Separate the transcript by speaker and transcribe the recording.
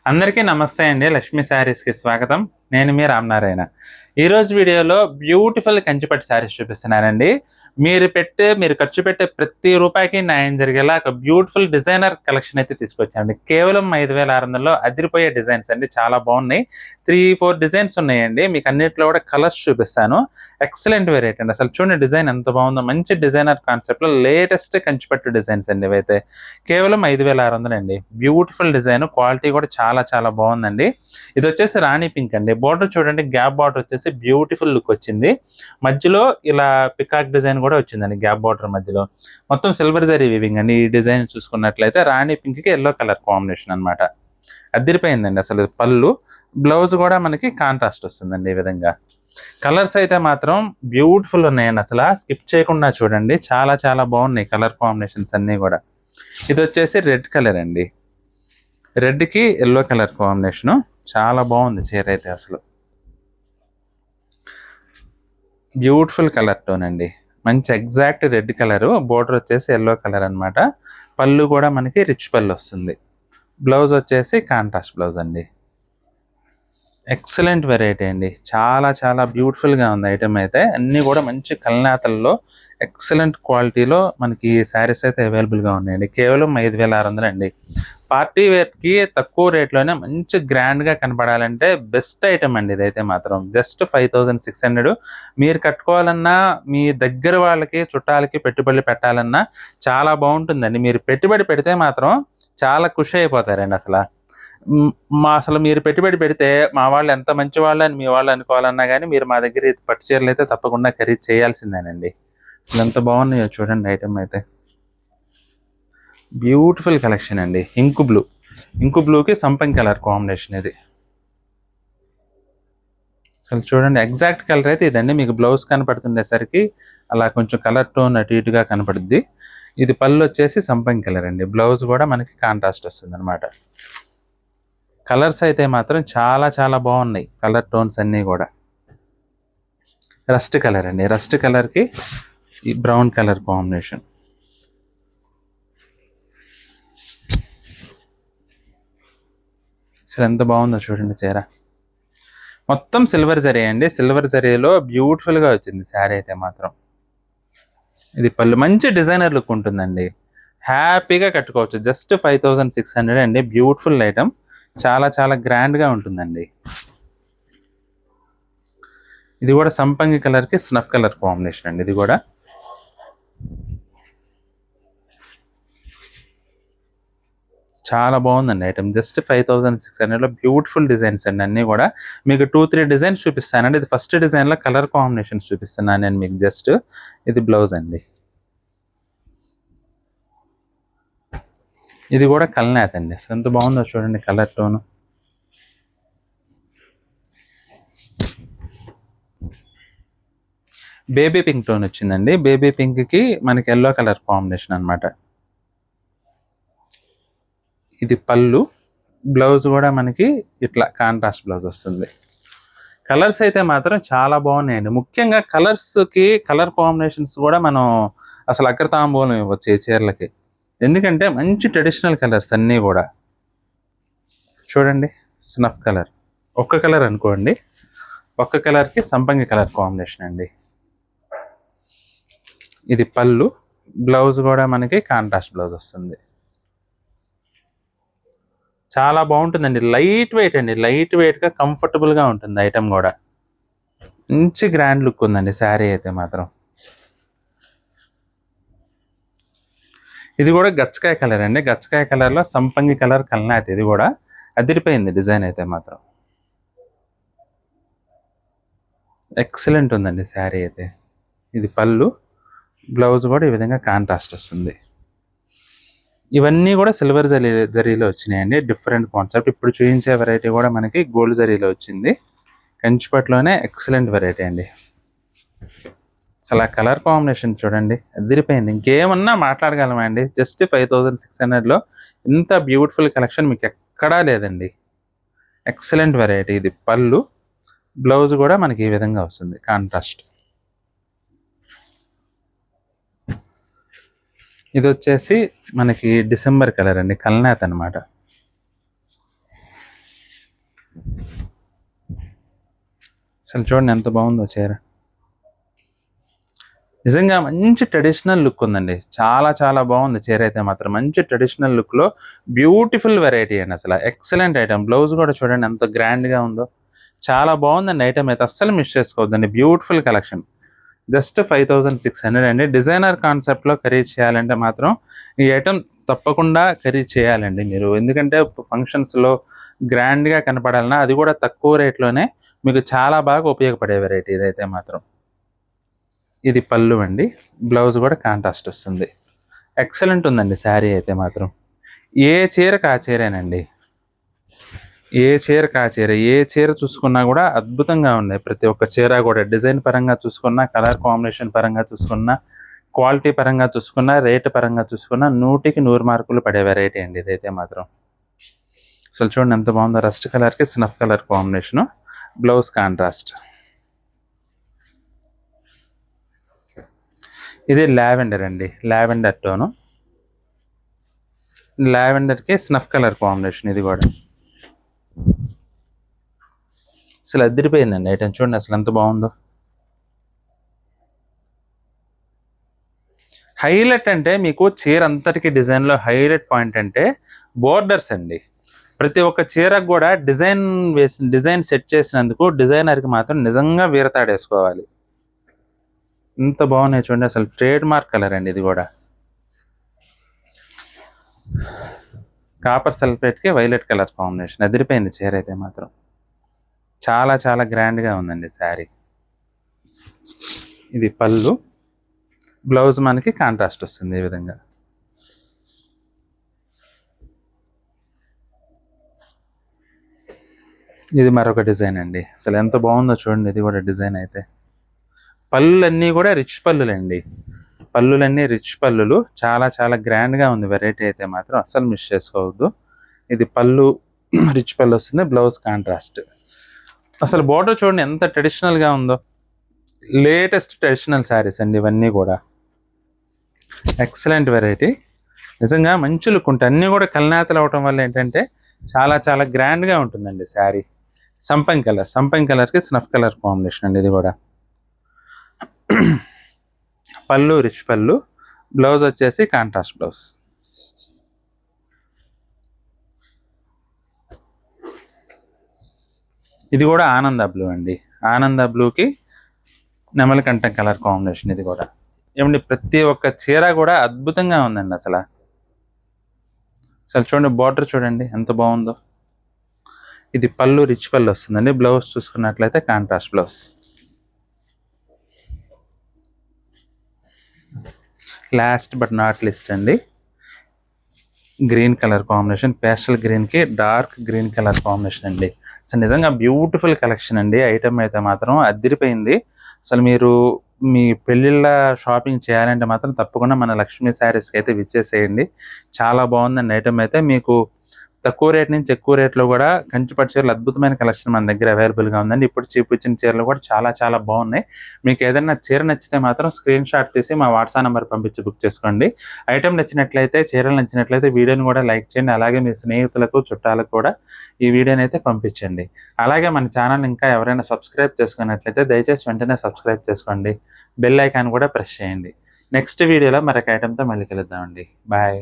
Speaker 1: అందరికీ నమస్తే అండి. లక్ష్మీ శారీస్‌కి స్వాగతం. నేను మీ రామనారాయణ. ఈరోజు వీడియోలో బ్యూటిఫుల్ కంచిపట్టు శారీస్ చూపిస్తున్నానండి. మీరు ఖర్చు పెట్టే ప్రతి రూపాయికి న్యాయం జరిగేలా ఒక బ్యూటిఫుల్ డిజైనర్ కలెక్షన్ అయితే తీసుకొచ్చానండి. కేవలం 5,600లో అదిరిపోయే డిజైన్స్ అండి. చాలా బాగున్నాయి. 3, 4 డిజైన్స్ ఉన్నాయండి. మీకు అన్నిట్లో కూడా కలర్స్ చూపిస్తాను. ఎక్సలెంట్ వెరైటీ అండి. అసలు చూడండి డిజైన్ ఎంత బాగుందో. మంచి డిజైనర్ కాన్సెప్ట్‌లో లేటెస్ట్ కంచిపట్టు డిజైన్స్ అండి ఇవైతే. కేవలం 5,600 అండి. బ్యూటిఫుల్ డిజైన్, క్వాలిటీ కూడా చాలా చాలా బాగుందండి. ఇది వచ్చేసి రాణి పింక్ అండి. బోర్డర్ చూడండి, గ్యాప్ బార్డర్ వచ్చేసి బ్యూటిఫుల్ లుక్ వచ్చింది. మధ్యలో ఇలా పికాక్ డిజైన్ కూడా వచ్చిందండి గ్యాప్ బార్డర్ మధ్యలో. మొత్తం సిల్వర్ జరీ వీవింగ్ అండి. ఈ డిజైన్ చూసుకున్నట్లయితే రాణి పింక్ కి ఎల్లో కలర్ కాంబినేషన్ అనమాట. అదిరిపోయిందండి అసలు. పళ్ళు, బ్లౌజ్ కూడా మనకి కాంట్రాస్ట్ వస్తుందండి ఈ విధంగా. కలర్స్ అయితే మాత్రం బ్యూటిఫుల్ ఉన్నాయండి. అసలు స్కిప్ చేయకుండా చూడండి. చాలా చాలా బాగున్నాయి కలర్ కాంబినేషన్స్ అన్నీ కూడా. ఇది వచ్చేసి రెడ్ కలర్ అండి. రెడ్ కి ఎల్లో కలర్ కాంబినేషను. చాలా బాగుంది చీర అయితే అసలు. బ్యూటిఫుల్ కలర్ టోన్ అండి. మంచి ఎగ్జాక్ట్ రెడ్ కలరు. బోర్డర్ వచ్చేసి ఎల్లో కలర్ అనమాట. పళ్ళు కూడా మనకి రిచ్ పళ్ళు వస్తుంది. బ్లౌజ్ వచ్చేసి కాంట్రాస్ట్ బ్లౌజ్ అండి. ఎక్సలెంట్ వెరైటీ అండి. చాలా చాలా బ్యూటిఫుల్గా ఉంది ఐటమ్ అయితే. అన్నీ కూడా మంచి కల్నాతల్లో ఎక్సలెంట్ క్వాలిటీలో మనకి శారీస్ అయితే అవైలబుల్గా ఉన్నాయండి. కేవలం 5,600 అండి. పార్టీ వేర్కి తక్కువ రేట్లోనే మంచి గ్రాండ్గా కనపడాలంటే బెస్ట్ ఐటమ్ అండి ఇదైతే మాత్రం. జస్ట్ 5,600. మీరు కట్టుకోవాలన్నా, మీ దగ్గర వాళ్ళకి చుట్టాలకి పెట్టుబడులు పెట్టాలన్నా చాలా బాగుంటుందండి. మీరు పెట్టుబడి పెడితే మాత్రం చాలా ఖుషి అయిపోతారండి అసలు. అసలు మీరు పెట్టుబడి పెడితే మా వాళ్ళు ఎంత మంచి వాళ్ళు అని మీ వాళ్ళు అనుకోవాలన్నా కానీ మీరు మా దగ్గర పట్టు చీరలు అయితే తప్పకుండా ఖరీదు చేయాల్సిందేనండి. ఎంత బాగున్నాయో చూడండి ఐటమ్ అయితే. బ్యూటిఫుల్ కలెక్షన్ అండి. ఇంకు బ్లూకి సంపంగి కలర్ కాంబినేషన్ ఇది. అసలు చూడండి ఎగ్జాక్ట్ కలర్ అయితే ఇదండి. మీకు బ్లౌజ్ కనపడుతుండేసరికి అలా కొంచెం కలర్ టోన్ అటు ఇటుగా కనపడుద్ది. ఇది పళ్ళు వచ్చేసి సంపంగి కలర్ అండి. బ్లౌజ్ కూడా మనకి కాంట్రాస్ట్ వస్తుంది అనమాట. కలర్స్ అయితే మాత్రం చాలా చాలా బాగున్నాయి. కలర్ టోన్స్ అన్నీ కూడా. రస్ట్ కలర్ అండి. రస్ట్ కలర్కి ఈ బ్రౌన్ కలర్ కాంబినేషన్. అసలు ఎంత బాగుందో చూడండి చీర. మొత్తం సిల్వర్ జరీ అండి. సిల్వర్ జరీలో బ్యూటిఫుల్గా వచ్చింది శారీ అయితే మాత్రం. ఇది పళ్ళు. మంచి డిజైనర్ లుక్ ఉంటుందండి. హ్యాపీగా కట్టుకోవచ్చు. జస్ట్ 5,600 అండి. Beautiful item. చాలా చాలా గ్రాండ్గా ఉంటుందండి. ఇది కూడా సంపంగి కలర్కి స్నఫ్ కలర్ కాంబినేషన్ అండి. ఇది కూడా చాలా బాగుందండి ఐటమ్. జస్ట్ 5,600లో బ్యూటిఫుల్ డిజైన్స్ అండి అన్నీ కూడా. మీకు 2, 3 డిజైన్స్ చూపిస్తానండి. ఇది ఫస్ట్ డిజైన్లో కలర్ కాంబినేషన్స్ చూపిస్తున్నాను నేను మీకు జస్ట్. ఇది బ్లౌజ్ అండి. ఇది కూడా కల్నాథ్ అండి. అసలు ఎంత బాగుందో చూడండి colour tone. Baby pink tone వచ్చిందండి. బేబీ పింక్కి మనకి ఎల్లో కలర్ కాంబినేషన్ అనమాట. ఇది పళ్ళు. బ్లౌజ్ కూడా మనకి ఇట్లా కాంట్రాస్ట్ బ్లౌజ్ వస్తుంది. కలర్స్ అయితే మాత్రం చాలా బాగున్నాయండి. ముఖ్యంగా కలర్స్కి కలర్ కాంబినేషన్స్ కూడా మనం అసలు అగ్రతాంబూలం ఇవ్వచ్చు ఈ చీరలకి. ఎందుకంటే మంచి ట్రెడిషనల్ కలర్స్ అన్నీ కూడా. చూడండి స్నఫ్ కలర్. ఒక్క కలర్ అనుకోండి. ఒక్క కలర్కి సంపంగి కలర్ కాంబినేషన్ అండి. ఇది పళ్ళు. బ్లౌజ్ కూడా మనకి కాంట్రాస్ట్ బ్లౌజ్ వస్తుంది. చాలా బాగుంటుందండి. లైట్ వెయిట్ అండి. లైట్ వెయిట్గా కంఫర్టబుల్గా ఉంటుంది ఐటమ్ కూడా. మంచి గ్రాండ్ లుక్ ఉందండి శారీ అయితే మాత్రం. ఇది కూడా గచ్చకాయ కలర్ అండి. గచ్చకాయ కలర్లో సంపంగి కలర్ కల్నాథ్. ఇది కూడా అదిరిపోయింది డిజైన్ అయితే మాత్రం. ఎక్సలెంట్ ఉందండి శారీ అయితే. ఇది పళ్ళు. బ్లౌజ్ కూడా ఈ విధంగా కాంట్రాస్ట్ వస్తుంది. ఇవన్నీ కూడా సిల్వర్ జరీలో వచ్చినాయండి. Different concept. ఇప్పుడు చూపించే వెరైటీ కూడా మనకి గోల్డ్ జరీలో వచ్చింది. కంచిపట్టులోనే ఎక్సలెంట్ వెరైటీ అండి. అసలు ఆ కలర్ కాంబినేషన్ చూడండి అదిరిపోయింది. ఇంకేమన్నా మాట్లాడగలమా అండి. జస్ట్ 5,600లో ఇంత బ్యూటిఫుల్ కలెక్షన్ మీకు ఎక్కడా లేదండి. Excellent variety. ఇది పళ్ళు. బ్లౌజ్ కూడా మనకి ఈ విధంగా వస్తుంది కాంట్రాస్ట్. ఇది వచ్చేసి మనకి డిసెంబర్ కలర్ అండి. కల్నాథ్ అనమాట. అసలు చూడండి ఎంత బాగుందో చీర. నిజంగా మంచి ట్రెడిషనల్ లుక్ ఉందండి. చాలా చాలా బాగుంది చీర అయితే మాత్రం. మంచి ట్రెడిషనల్ లుక్లో బ్యూటిఫుల్ వెరైటీ అండి. అసలు ఎక్సలెంట్ ఐటమ్. బ్లౌజ్ కూడా చూడండి ఎంత గ్రాండ్గా ఉందో. చాలా బాగుందండి ఐటమ్ అయితే. అస్సలు మిస్ చేసుకోవద్దండి. Beautiful collection. జస్ట్ 5600 అండి. డిజైనర్ కాన్సెప్ట్లో ఖరీదు చేయాలంటే మాత్రం ఈ ఐటమ్ తప్పకుండా ఖరీదు చేయాలండి మీరు. ఎందుకంటే ఫంక్షన్స్లో గ్రాండ్గా కనపడాలన్నా అది కూడా తక్కువ రేట్లోనే మీకు చాలా బాగా ఉపయోగపడే వెరైటీ ఇదైతే మాత్రం. ఇది పళ్ళు అండి. బ్లౌజ్ కూడా కాంట్రాస్ట్ వస్తుంది. ఎక్సలెంట్ ఉందండి శారీ అయితే మాత్రం. ఏ చీరకు ఆ చీరేనండి. ఏ చీరకు ఆ చీర. ఏ చీర చూసుకున్నా కూడా అద్భుతంగా ఉన్నాయి. ప్రతి ఒక్క చీర కూడా డిజైన్ పరంగా చూసుకున్నా, కలర్ కాంబినేషన్ పరంగా చూసుకున్నా, క్వాలిటీ పరంగా చూసుకున్నా, రేటు పరంగా చూసుకున్నా 100కి 100 మార్కులు పడే వెరైటీ అండి ఇదైతే మాత్రం. అసలు చూడండి ఎంత బాగుందో. రస్ట్ కలర్కి snuff colour combination. Blouse contrast. ఇది లావెండర్ అండి. Lavender tone. లావెండర్కి స్నఫ్ కలర్ కాంబినేషన్ ఇది కూడా. అసలు అదిరిపోయిందండి ఐటమ్. చూడండి అసలు ఎంత బాగుందో. హైలైట్ అంటే మీకు చీర అంతటికి డిజైన్లో హైలైట్ పాయింట్ అంటే బోర్డర్స్ అండి. ప్రతి ఒక్క చీరకు కూడా డిజైన్ సెట్ చేసినందుకు డిజైనర్కి మాత్రం నిజంగా వీరతాడేసుకోవాలి. ఇంత బాగున్నాయి చూడండి. అసలు ట్రేడ్ మార్క్ కలర్ అండి ఇది కూడా. కాపర్ సల్ఫేట్కి వైలెట్ కలర్ కాంబినేషన్. అదిరిపోయింది చీర అయితే మాత్రం. చాలా చాలా గ్రాండ్గా ఉందండి శారీ. ఇది పళ్ళు. బ్లౌజ్ మనకి కాంట్రాస్ట్ వస్తుంది ఈ విధంగా. ఇది మరొక డిజైన్ అండి. అసలు ఎంత బాగుందో చూడండి. ఇది కూడా డిజైన్ అయితే. పళ్ళులన్నీ కూడా రిచ్ పళ్ళులండి. పళ్ళులన్నీ రిచ్ పళ్ళులు. చాలా చాలా గ్రాండ్గా ఉంది వెరైటీ అయితే మాత్రం. అస్సలు మిస్ చేసుకోవద్దు. ఇది పళ్ళు రిచ్ పళ్ళు వస్తుంది. Blouse contrast. అసలు బోర్డర్ చూడండి ఎంత ట్రెడిషనల్గా ఉందో. లేటెస్ట్ ట్రెడిషనల్ శారీస్ అండి ఇవన్నీ కూడా. Excellent variety. నిజంగా మంచి లుక్ ఉంటాయి. అన్నీ కూడా కల్నేతలు అవటం వల్ల ఏంటంటే చాలా చాలా గ్రాండ్గా ఉంటుందండి శారీ. సంపంగి కలర్కి స్నఫ్ కలర్ కాంబినేషన్ అండి ఇది కూడా. పళ్ళు రిచ్ పళ్ళు. బ్లౌజ్ వచ్చేసి కాంట్రాస్ట్ బ్లౌజ్. ఇది కూడా ఆనంద బ్లూ అండి. ఆనంద బ్లూకి నెమలికంఠం కలర్ కాంబినేషన్ ఇది కూడా. ఏమండి ప్రతి ఒక్క చీర కూడా అద్భుతంగా ఉందండి అసలు. చూడండి బార్డర్ చూడండి ఎంత బాగుందో. ఇది పళ్ళు రిచ్ పళ్ళు వస్తుందండి. బ్లౌజ్ చూసుకున్నట్లయితే contrast blouse. Last but not least అండి. Green colour combination. పేస్టల్ గ్రీన్కి డార్క్ గ్రీన్ కలర్ కాంబినేషన్ అండి. అసలు నిజంగా బ్యూటిఫుల్ కలెక్షన్ అండి. ఐటమ్ అయితే మాత్రం అదిరిపోయింది. అసలు మీరు మీ పెళ్ళిళ్ళ షాపింగ్ చేయాలంటే మాత్రం తప్పకుండా మన లక్ష్మీ శారీస్కి అయితే విచ్చేసేయండి. చాలా బాగుందండి ఐటమ్ అయితే. మీకు తక్కువ రేట్ నుంచి ఎక్కువ రేట్లో కూడా కంచిపట్టు చీరలు అద్భుతమైన కలెక్షన్ మన దగ్గర అవైలబుల్గా ఉందండి. ఇప్పుడు చూపించిన చీరలు కూడా చాలా చాలా బాగున్నాయి. మీకు ఏదైనా చీర నచ్చితే మాత్రం స్క్రీన్ షాట్ తీసి మా వాట్సాప్ నెంబర్ పంపించి బుక్ చేసుకోండి. ఐటమ్ నచ్చినట్లయితే, చీరలు నచ్చినట్లయితే వీడియోని కూడా లైక్ చేయండి. అలాగే మీ స్నేహితులకు చుట్టాలకు కూడా ఈ వీడియోని అయితే పంపించండి. అలాగే మన ఛానల్ ఇంకా ఎవరైనా సబ్స్క్రైబ్ చేసుకున్నట్లయితే దయచేసి వెంటనే సబ్స్క్రైబ్ చేసుకోండి. బెల్ ఐకాన్ కూడా ప్రెస్ చేయండి. నెక్స్ట్ వీడియోలో మరొక ఐటమ్తో మళ్ళీ కలుద్దామండి. బాయ్.